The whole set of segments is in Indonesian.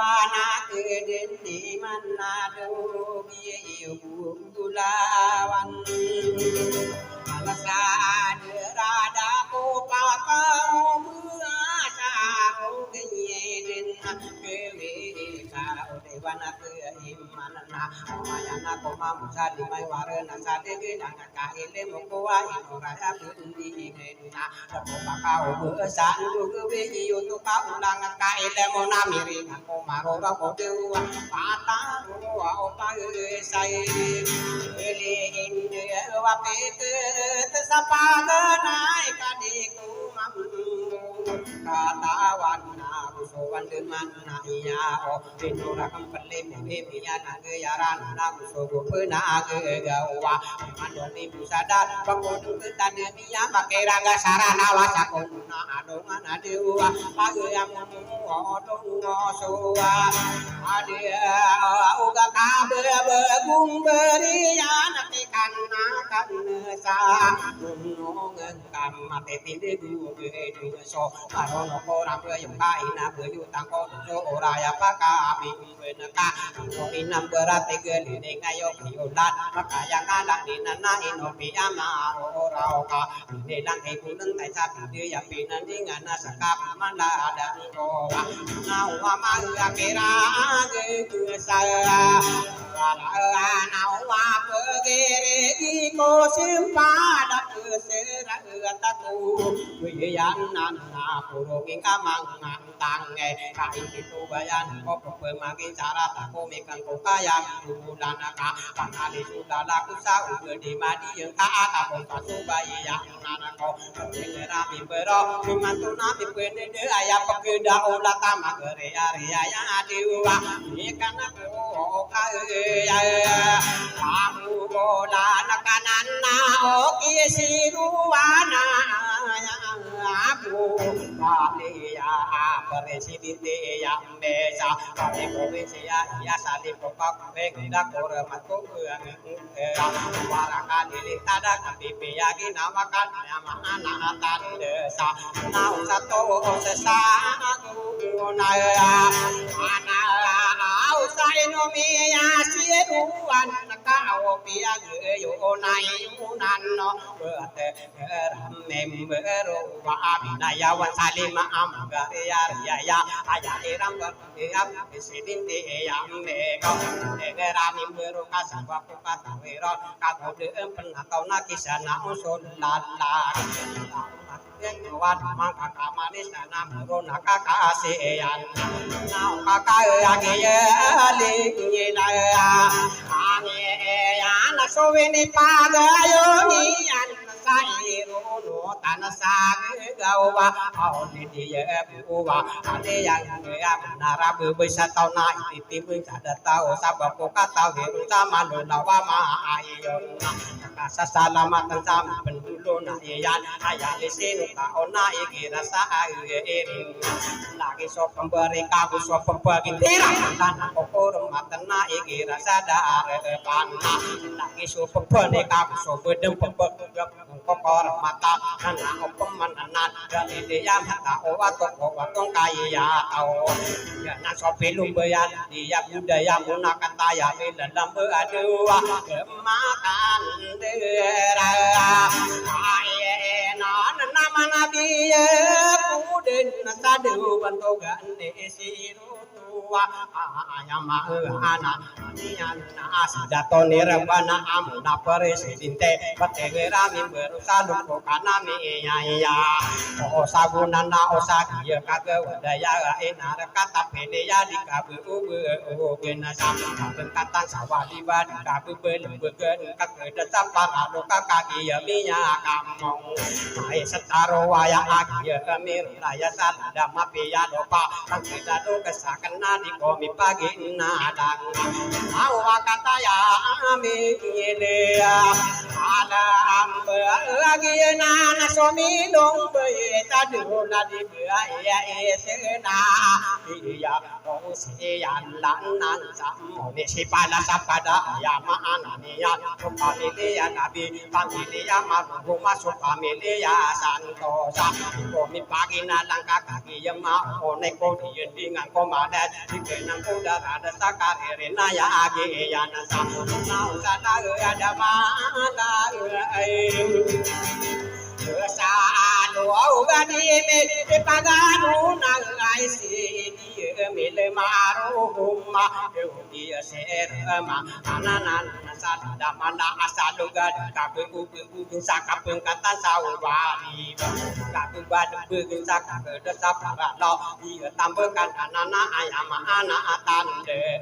wana kedeni manado biyu gulawan alasada rada ko pakau muasau genyeden kewe kau dewana keimanana mayana ko mamusa di mai warena sade gedang kaile mokwa inoraya bundi geduna ko pakau besan duge biyu tu kau lang kaile monamiri ko maro ko dewa pata ro pa sai ele inde wa pe tesapaganai kadiku mamu katawan busowan dengan naya o pinura kempele mimiya nagayaran na busogo pena gawa mandoni busada bangun tanda miya makeraga sarana wasakon na adongan adewa pagayam odong sowa adia uga kabe begung berian tekan kan sa nunung kam mate tinde gu ge so arono ko ram yang kai na beyu tang ko so ora ya paka bi benaka ko inam berate ge ni ngayo piulat maka yang ada di nana ino pi ama ora ka ni lang ai puneng tai sa pi ya pi nan di ngana sakap manda ada ko na wa ma ga kera ge sa na wa ge re ko simpa dak sera taku wiyan nan na puro ing kamang tang nge kai itu bayan ko pemagi cara taku mekan ko kaya bulan ka panali sudah laku sa di madi yang ka ko kasu bayan nan ko ngera mi bero mantu na mi pende de aya pekeda ola tama gere area ya adiwa ikan ko ka ya kamu bola nakanan na oki siruana aku kaliya presidente ya mesa kali komisia ya salib kopak bengda kormatku warakali litada kapipi yagi namakan mana tan desa nau satu sesa naya ana au sainomia siruan kau piang yo nai unan no bete memberu wa abinaya wa salima amga ya ya aya iram berdiam presidente ya meko negara memberu kasaba kata wiro kau deem penatau nakisana usul lala wan mangka kamanis na merona kakasian nau kakak ya li na ange na soveni pagayo ni an sairu no tanasa gawa auni dia buwa ade yang ya narabu bisa tau na iti pun sada tau sabab kata wiru sama lawa ma ayon kasa salamatan sama pendulu na yan ayah lisin tau na iki rasa iring lagi so pemberi kabu so pembagi tirang tanah kokor matan na iki rasa pan lagi so pemberi kabu so bedem pembegi kokor mata anak pemanan dari dia mata watong kaya tau ya na so pelum bayan dia budaya gunakan taya dalam beradu makan dera nama nabi kuden sadu bantogan desiru tua ayam ana nian asidato nirvana amna presidente pategera memberu salu kana mi ya o sagunana o sagia kage wadaya enar kata pede ya dikabu genasa katang sawali ba dikabu belembegen kage desa parado kakaki ya minya kamong ai setaro waya agia kamir raya sada mapia dopa kita do kesakan di komi pagi nadang awa kata ya ami ilea alam beragina nasomi dong beta dula di ya esena iya osian lanan samone sipala sapada ya maana niya pamilia nabi pamilia maru masuk pamilia santosa komi pagina langka kaki yema one ko dengan komadat dikenang udara ada sakarena ya age ya nasa nau sana ada mana Saan wow gadi me pagano nang ay si mile maru humma dia serma ananan sa damana asalo gad kabe ubu saka pengkatan sawari kabe bad beung saka desa paralo dia tambahkan anana ayama ana atande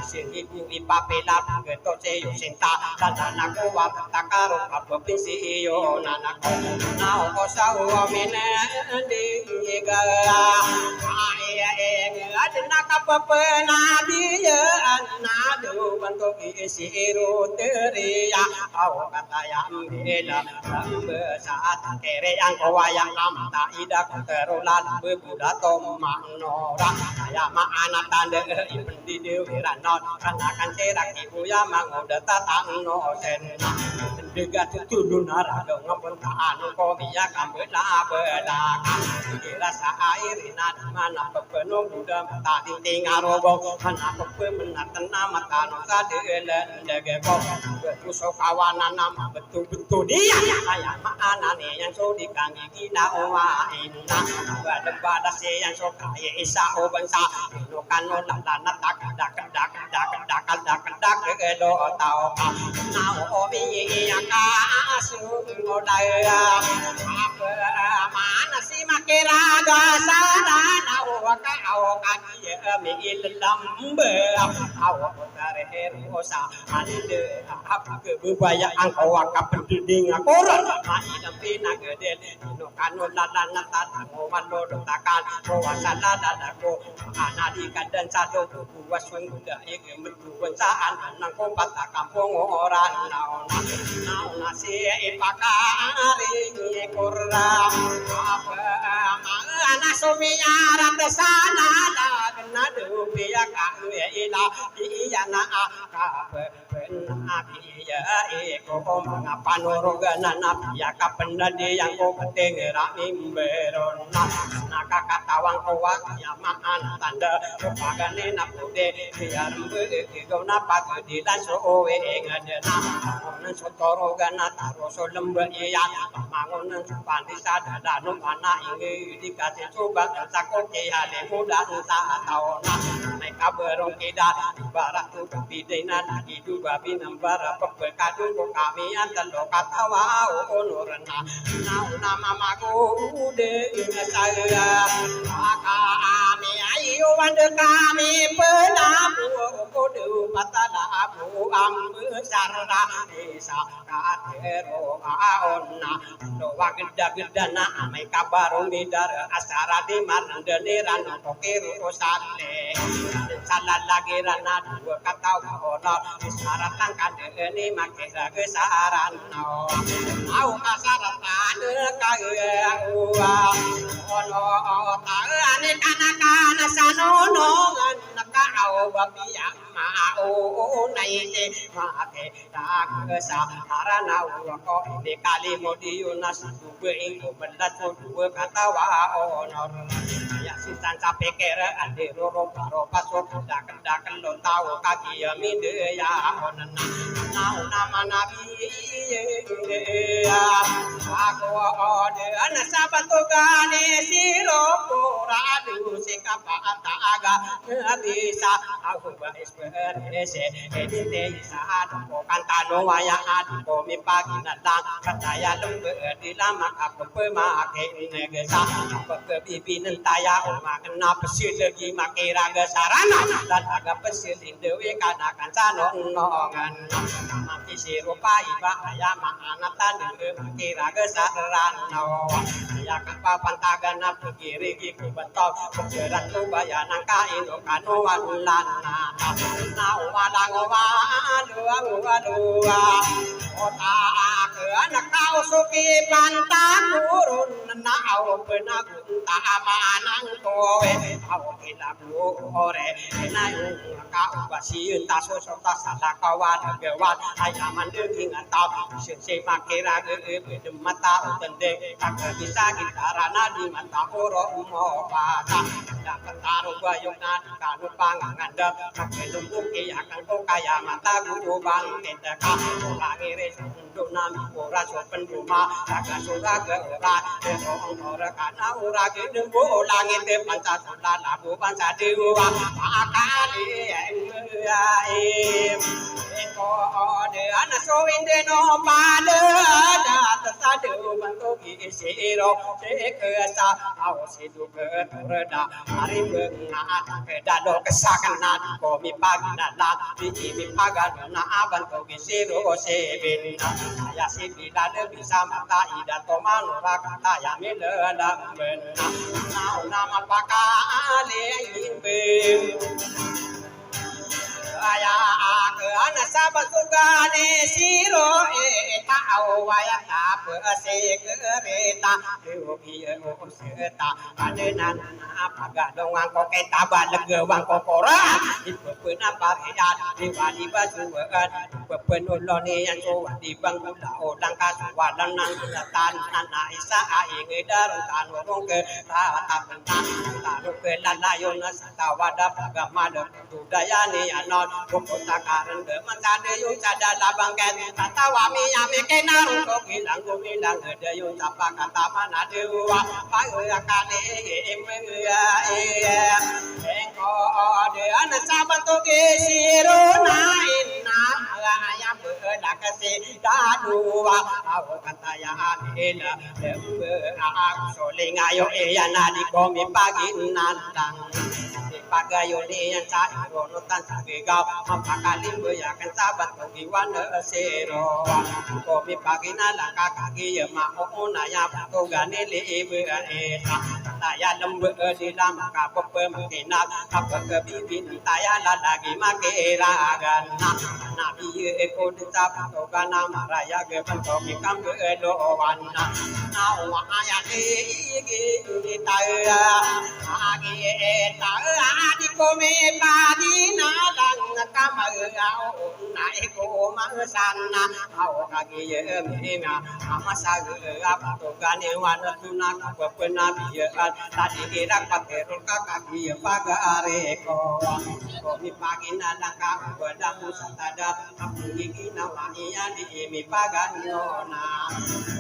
sing ibu ipapela geto seyo sinta dadana ko wa takaro kapinsi yo nanako now osawa mena diga aya adna kapapena dia anado bantu isiru teriya aw kataya mela saat kere ang kawayang amta ida terulan bebuda tomanora aya maana tande ipendi dewiran kanakan cerak ibu ya mangoda tatano senna dega tutulun arado ngapun anu ko biya kambela bela rasa air ina mana pepenuh buda mata tinting arobo mana pemenatan nama tanu sadelen degeko betuso kawanan nama betul-betul dia aya maana ne yang so dikangi kina owa inna bada se yang so kaya isa obansa no kanu lana tak dak do tau na obi ka asu modaya mana si makiraga sana na waka awaka mi ilambe awakare herosa ande apa ke bubaya angkau waka pendiding akoran mai dampina gedel no kanu lana tatamu manodo takan wasana dadako anadi kadan satu waswen guda ege metuwan saan nang kompat kampung orang nauna si ipakari kurra mana sumia ratesana dagna dupia kanu ila iyana akape iya eko mengapa norogana napia kapendade yang ko penting ramimberon naka katawang kawak yamaan tanda pagane napude biar mbego napa gedilan so engadena onan sotorogana taroso lembe iya mangonan supandi sadada no mana ingi dikasih coba sakoke hale muda sa taona mereka berong kida barat tu bidena hidup babi nambara pekadu kami antar katawa onurna nama magu de saya kami ayu wande kami penabu kodu patala abu ambesarna desa katero aonna doa geda-gedana amai kabarong midar asara di mandeniran pokiru sale salah lagi rana dua kata ono isaratan kadeni makira kesaran no au kasaratan kaya ono tane kana sanono naka au babia mau naite mate tak kesarana ko ini kali modiunas dua ingko belas dua kata wa honor ya sisan sampai kere ade roro karo pasok dak lo tahu kaki minde ya onan nau nama nabi ya aku ode ana sabato gane siro poradu sikapa aga bisa aku bais berese edite saat kantano waya adu mi pagi nadang kataya lembe di lama aku pemakai negesa apa kebibinan taya oma kena pesil lagi makira gesarana dan agak pesil indewe kadakan sanon nongan mati sirupa iba ayam anatan de makira gesarana ya kapa pantagan begiri giku betok kejerat tu bayanang kain kanu walana na walang wa dua ตาเขือนเก้าสุกีปันตาคุรุนนาเอาเป็นนักตามานังโกเวเอาที่ลำลูกโอเรนายอุ้งก้าวว่าชีนตาโซชตาสลากวาดเกวาดไอ้มันดึงหิงตาเชื่อเชื่อมาเกราเกิดมาตาตันเดตักกิสากิตารานาดีมันตาโอรโมปาตาดักตารุกายนาการุปังงันเดตักเกลุบุกิยากันโตกายามาตากุจุบังเกตกาโอราเกเรสุนามิโอราชเป็นบุมาตักสุราเกราเดโอโอรกานาโอราเกดึงโบลาเงเตปัญจสุลาลาบุปัญจเดวะอาคาลีเอ็มเอ็มโอเดอันโซอินเดโนปาเดดาตสาเดวันโตกิสิโรเจเกสาเอาสิดุเกตุรดาอาริเบงนาเกดาโลกสักนาโกมิปากินาลาวิจิมิปากานาอาบันโตกิสิโรเซเบนายาสิบิลาเดบิสามาตาอิดาโตมานุรากตายามิเลดัมเบนนานามาปากาเลยิเบayah kerana sahabat surga ni siro tahu ayah tak bersekereta dia serta padenan apa gadong angko kita balega wangko kora ibu pernah parian diwali basuan pepenuloni yang suat di bangku orang kasuan dan nang tan anak isa aing darung tan urung ke tak bentang taruh ke lalayon satawada agama dan budaya ni anon Kota karan bermata deyung sada labangkan kata wami ame kenaru kogilang kogilang deyung tapa kata mana dewa payu akane emya engko de ana sabanto ke sirona inna ayam berlakase dadua awu kata ya ela aku soling ayo ya nadi komi pagi nandang pagayoni yang cai ronotan sagegau mapakalim beyakan sabat kogiwan sero komi pagina laka kaki ya maona ya kogane lebe eta taya lembe di dalam kapope makina kapope bibin taya lagi makeragan nabi eko dicap kogana maraya geban komi kambe dowana nawa ayati taya agi eta di kome pagi nadang kamau naik koma sana au kaki ye mena amasa apa to gane wana tuna kapena bian tadi kira paterul kaki ye pagare ko komi pagi nadang ka badang satada aku gigi nawani ya di mi pagan nona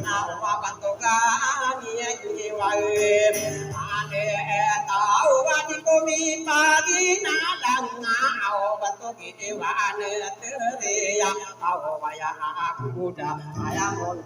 na apa to gane ye wae ade tau di komi pagi nadang ngau bantu kiwane teria au waya aku dah ayamon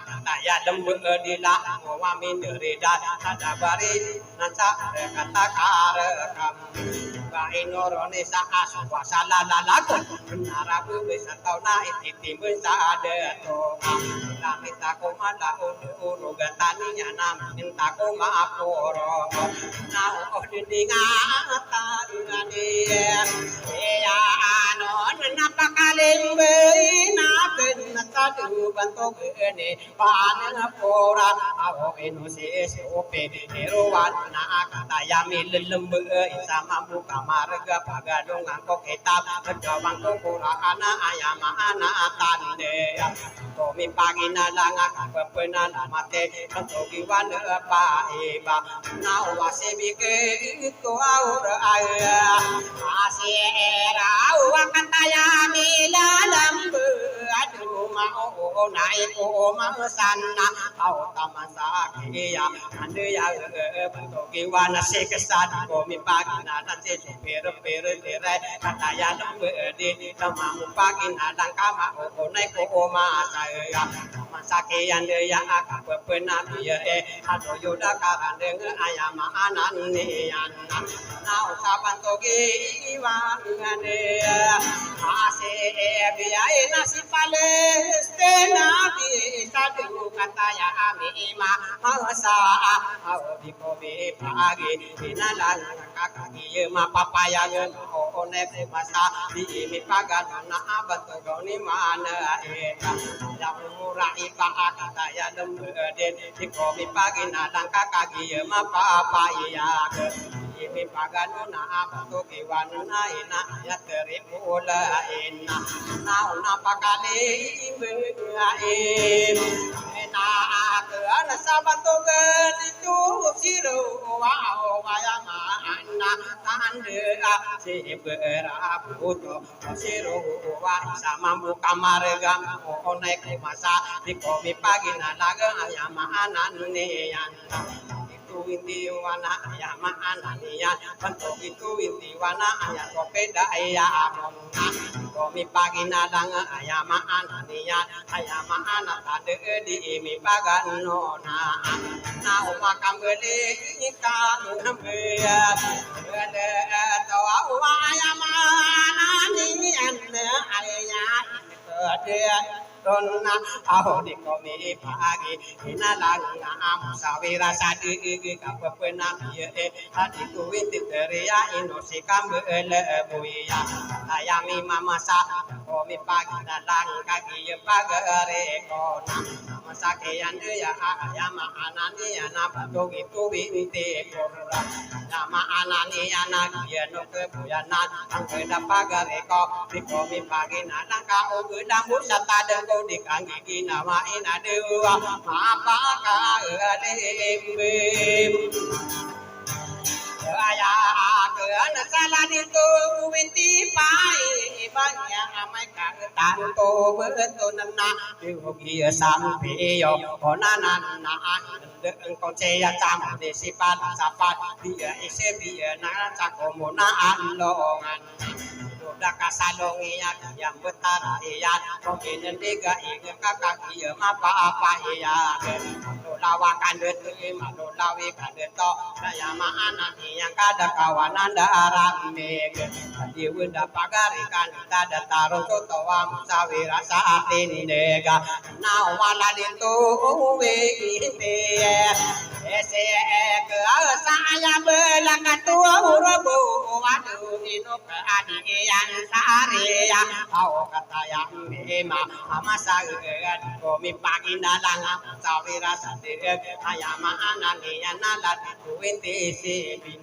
kata ya lembe dila wamin derida ada bari nansa kata karekam bainoro ne sa aswa salalalaku narabu bisa tau na iti bisa ada to lamita ko mala uru gatani ya nam minta ko maaporo na o dindinga tangane ya anon napakaling beina ken tadu bantu ene pana pora awo eno se ope erowan na kata yami lembe sama muka marga pagadong angko kitab kedawang ko ana ayama ana tande komi pagina langa kapena mate kantogi wan pa eba na wasebi ke to aura aya asera wakata ya milalam adu mau naik ko masana au tamasa ya ande ya kantogi wan se kesan komi pagina dan se per tere kata ya lembe di tamamu pagina dan kama ko naik ko ma saya sakean deya akapena biye ado yoda karandeng ayama ananian nau sabantoge iwangane ase biya nasipale stena bi sadu kataya amima masa audi kobe pagi binalang kakaki ma papaya one masa di mi pagana abatogoni mana eta yang murai pa kataya dembeden di kobe pagi nalang kakaki ma papaya mi pagano na abatogi wana ina ya teripula ina na pakale ibenaim na ana sabatogen itu siru wa wayama anna tande sibera puto siru wa sama mukamarga onai kumasa di komi pagi na laga ayama anane yan inti wana ayama anania bentuk itu inti wana ayat kopeda ayamona komi pagi nadang ayama anania ayama anak tade di imi paganona na umakam gede ika nambeya gede tawa ayama anania ayaya gede Rona aho di komi pagi inalang am sawira sadi kapena ye hadi kuwiti teria inosi kambele buya ayami mama sa komi pagi nalang kaki ye pagare kona masa keyan ya ayama anani ana batogi kuwiti korra nama anani ana ye no kebuyana angkeda pagare ko di komi pagi nalang ka ogedang busata di kaki nama ina dewa apa kalimaya kean salah itu winti pai banyak amai tanto betul nana diugi sampai yo onanan na engkau ceya cam desipat sapat dia isi dia na cakomona alongan udah kasalongi yang betara iya mungkin tiga ingat kakak iya apa iya lawakan detik malu lawi kadeto saya anak yang kada kawanan darah meg di udah pagarikan kada taruh totoa musawira saat ini dega now maladin tuh wite ese ke saya belakang tua urabu waduh ino ke adi yang sari ya kau kata yang mema masa komi pagi nalang sawira sadek ayama anania nalat kuinti sibin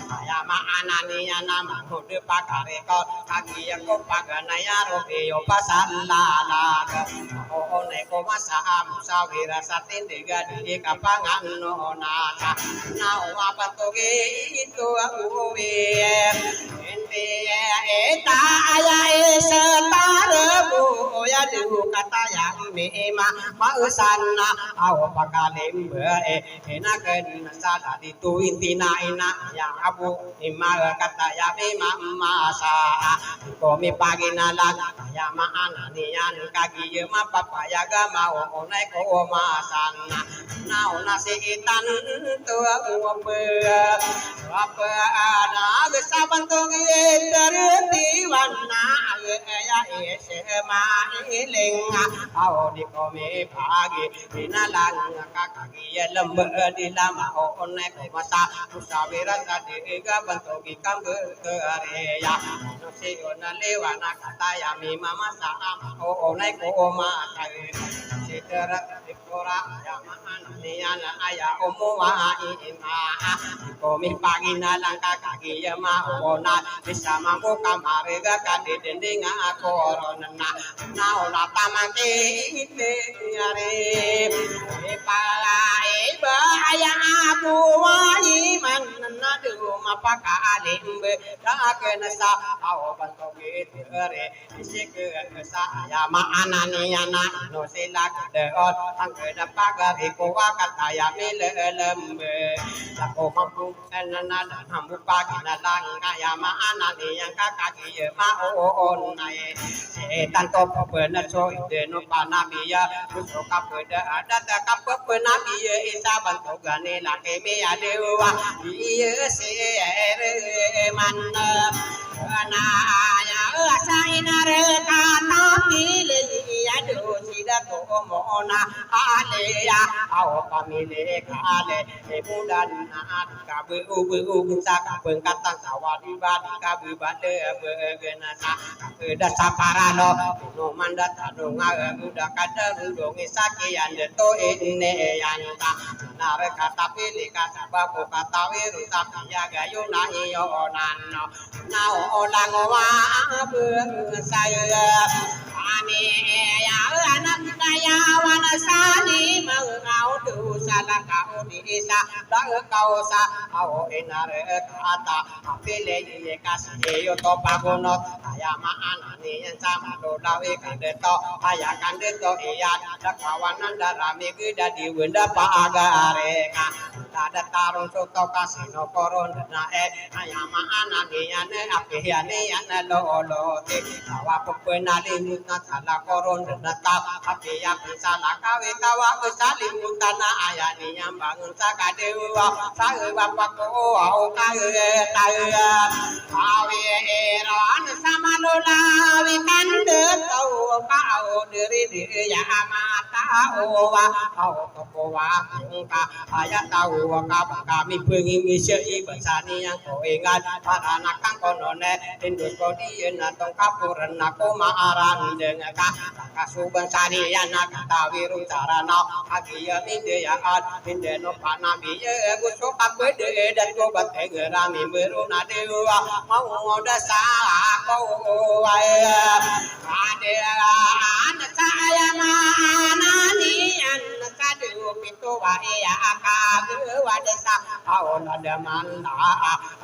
ayama anania nama kudu pakare ko kaki yang ko pagana ya robio pasallala oh neko masa sawira satin dega di kapangan nona nau apa toge itu aku ente eta aya setarabu ya du kata yang mema mausana aw pakalim enaken sala ditu intina ina yang abu ima kata ya mema masa komi pagi nalang ya ma ananian kaki ma papaya gama onai ko masana nau nasi itan tu apa ada besaban tu dari wana ya esema ilinga au di komi pagi inalang kakaki lembe di lama onai ko masa usawira sadega bentuk ikam kereya nasi ona lewana kata ya mi mama sa onai ko masa sidera dikora ya nian aya omuwa ina komi pagi nalang kakaki ma ona bisa mampu kamare ga kadi dending korona na ola tamake ite yare pala iba aya abu wani man na du mapakalimbe rakenasa au bantoge tere isike saya maanani anak no silak deot angkeda pagari ko akataya milelembe lako mampu enana hambu pagi nalang kaya maanani yang kakaki maon nai setan to bener so ideno panabia musoka peda ada tak penabia isa bantogane lake me adewa iya seere manna na ya sainare kata pile ado sida to mona ale ya au pamile kale budan na kabu ubu sak pengkatan sawadi badi kabu bade begenasa da saparano no mandat ado ngaguda kadang dong sakian to ine yanta nare kata pile kata baku kata wiru sapiya gayo na iyo nanno nao olang wa saya ani ya anak kaya wanasani mau tu salah kau bisa dah kau sa au enare kata apile ye kasih yo to pagonot aya maanani yang sama do dawe kandeto aya kandeto iya dak kawanan darame geda di wenda pagare ka ada tarung soto kasino koron na aya maanani ane apiane ane lo te kawa pepenali mutna sala koron na ta apia sala kawe kawa kesali mutana aya ni yang bangun sakadewa sae bapak ko au kae tae awe eran sama lola wi kande tau kau diri ya mata owa au kowa ka aya tau kami pengen ngisi basani yang kau ingat para nakang konone indus kodien atau kapuran aku maaran dengan kasuban sani yang nak tawiru carana agia minde ya minde no panami ya gusuka bede dan gobat egerami beruna dewa mau dasa kau aya ada saya mana ni anak kadu pintu waya kabu wadesa awon ada manda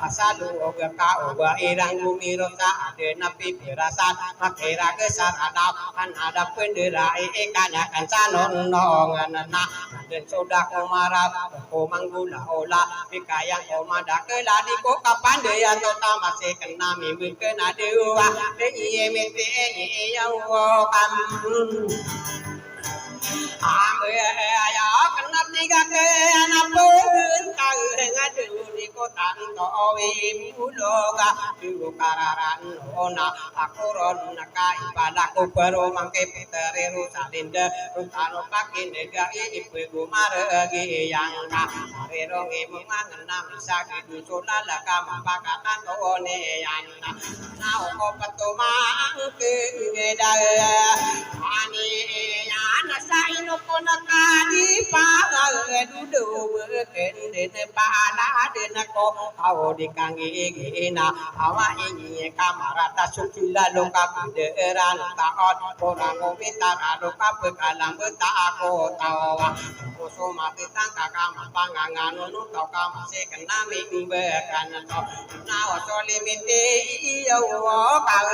asalu oga kau wa irang bumi rosa ada napi pirasan makira kesar ada pendera ikanya kan sanon nonganana dan soda komara ko manggula ola pikayang komada keladi ko kapan dia tota masih kena mimpi kena dewa iye mete yang kam ya kena tiga ke anak pun kau ngadu di kota towi muloga du kararan ona akuron nakai padaku baru mangke pitere rusalinde rutano pakin nega ipu gumaregi yang ka rerongi mangana misaki du solala kama pakatan tone yang na ko patoma ke ngeda ani ya nasaino kona kadi pagal dudu beken dene pala dene ko awo dikangi gina awa ini kamarata sukila loka kuderan taot orang ngomita loka bekalang beta aku tawa kusuma kitang kakam pangangan nu tau kam se kena mimbekan to nawa solimite iyo kal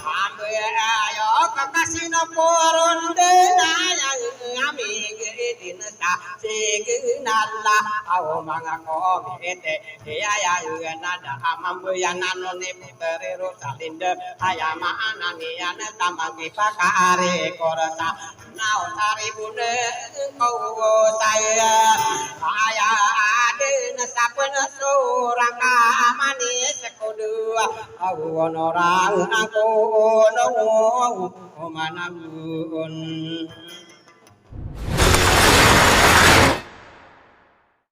ambe ayo kakasino poron dena yang ami gedin sa signala aw mga komite ya ya nada amambu yang nanone putere rosalinde ayama anani ane tamagi pakare korasa nau tari bune kau saya aya ade nasapen surang amani sekodua aw orang aku no manangun